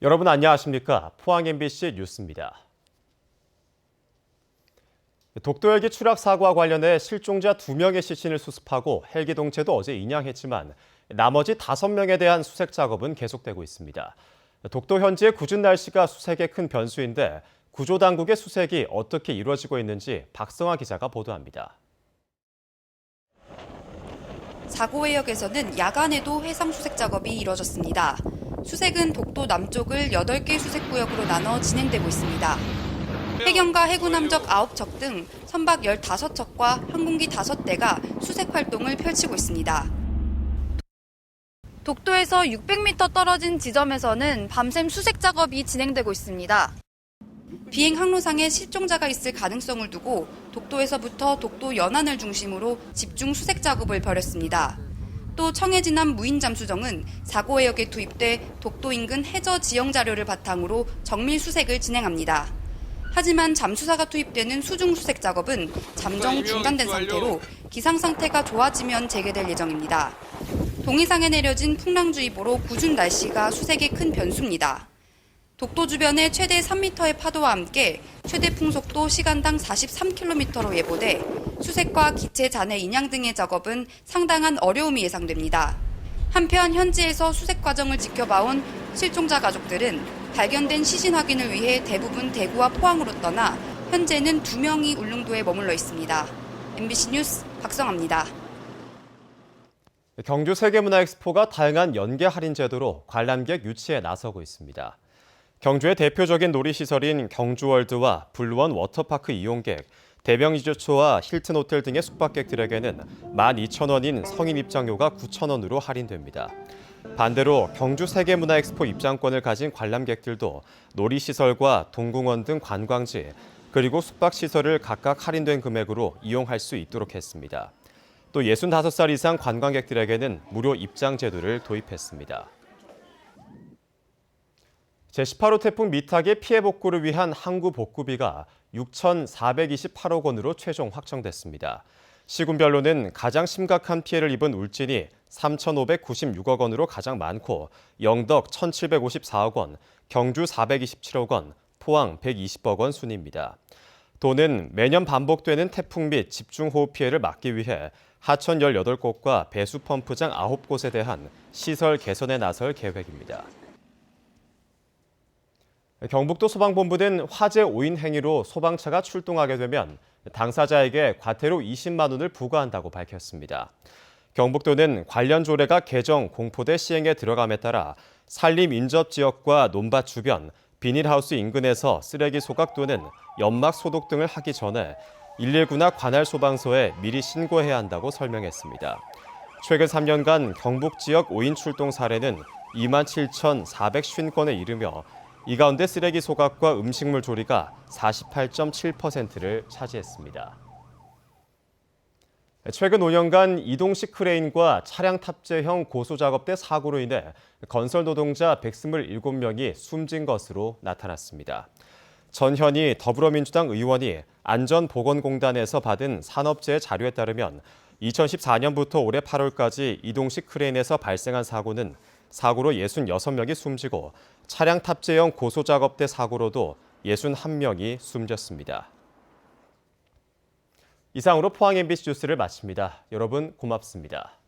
여러분 안녕하십니까? 포항 MBC 뉴스입니다. 독도 헬기 추락 사고와 관련해 실종자 2명의 시신을 수습하고 헬기 동체도 어제 인양했지만 나머지 5명에 대한 수색 작업은 계속되고 있습니다. 독도 현지의 궂은 날씨가 수색에 큰 변수인데 구조당국의 수색이 어떻게 이루어지고 있는지 박성아 기자가 보도합니다. 사고해역에서는 야간에도 해상 수색 작업이 이뤄졌습니다. 수색은 독도 남쪽을 8개 수색구역으로 나눠 진행되고 있습니다. 해경과 해군 함적 9척 등 선박 15척과 항공기 5대가 수색 활동을 펼치고 있습니다. 독도에서 600m 떨어진 지점에서는 밤샘 수색 작업이 진행되고 있습니다. 비행 항로상에 실종자가 있을 가능성을 두고 독도에서부터 독도 연안을 중심으로 집중 수색 작업을 벌였습니다. 또 청해진함 무인잠수정은 사고해역에 투입돼 독도 인근 해저 지형 자료를 바탕으로 정밀 수색을 진행합니다. 하지만 잠수사가 투입되는 수중 수색 작업은 잠정 중단된 상태로 기상 상태가 좋아지면 재개될 예정입니다. 동해상에 내려진 풍랑주의보로 궂은 날씨가 수색에 큰 변수입니다. 독도 주변에 최대 3m의 파도와 함께 최대 풍속도 시간당 43km로 예보돼 수색과 기체 잔해 인양 등의 작업은 상당한 어려움이 예상됩니다. 한편 현지에서 수색 과정을 지켜봐온 실종자 가족들은 발견된 시신 확인을 위해 대부분 대구와 포항으로 떠나 현재는 2명이 울릉도에 머물러 있습니다. MBC 뉴스 박성아입니다. 경주 세계문화엑스포가 다양한 연계 할인 제도로 관람객 유치에 나서고 있습니다. 경주의 대표적인 놀이시설인 경주월드와 블루원 워터파크 이용객, 대명리조초와 힐튼 호텔 등의 숙박객들에게는 12,000원인 성인 입장료가 9,000원으로 할인됩니다. 반대로 경주 세계문화엑스포 입장권을 가진 관람객들도 놀이시설과 동궁원 등 관광지, 그리고 숙박시설을 각각 할인된 금액으로 이용할 수 있도록 했습니다. 또 65살 이상 관광객들에게는 무료 입장 제도를 도입했습니다. 제18호 태풍 미탁의 피해 복구를 위한 항구 복구비가 6,428억 원으로 최종 확정됐습니다. 시군별로는 가장 심각한 피해를 입은 울진이 3,596억 원으로 가장 많고 영덕 1,754억 원, 경주 427억 원, 포항 120억 원 순입니다. 도는 매년 반복되는 태풍 및 집중호우 피해를 막기 위해 하천 18곳과 배수 펌프장 9곳에 대한 시설 개선에 나설 계획입니다. 경북도 소방본부는 화재 오인 행위로 소방차가 출동하게 되면 당사자에게 과태료 20만 원을 부과한다고 밝혔습니다. 경북도는 관련 조례가 개정 공포대 시행에 들어감에 따라 산림 인접 지역과 논밭 주변, 비닐하우스 인근에서 쓰레기 소각 또는 연막 소독 등을 하기 전에 119나 관할 소방서에 미리 신고해야 한다고 설명했습니다. 최근 3년간 경북 지역 오인 출동 사례는 27,450건에 이르며 이 가운데 쓰레기 소각과 음식물 조리가 48.7%를 차지했습니다. 최근 5년간 이동식 크레인과 차량 탑재형 고소작업대 사고로 인해 건설 노동자 127명이 숨진 것으로 나타났습니다. 전현희 더불어민주당 의원이 안전보건공단에서 받은 산업재해 자료에 따르면 2014년부터 올해 8월까지 이동식 크레인에서 발생한 사고는 사고로 66명이 숨지고 차량 탑재형 고소작업대 사고로도 61명이 숨졌습니다. 이상으로 포항 MBC 뉴스를 마칩니다. 여러분 고맙습니다.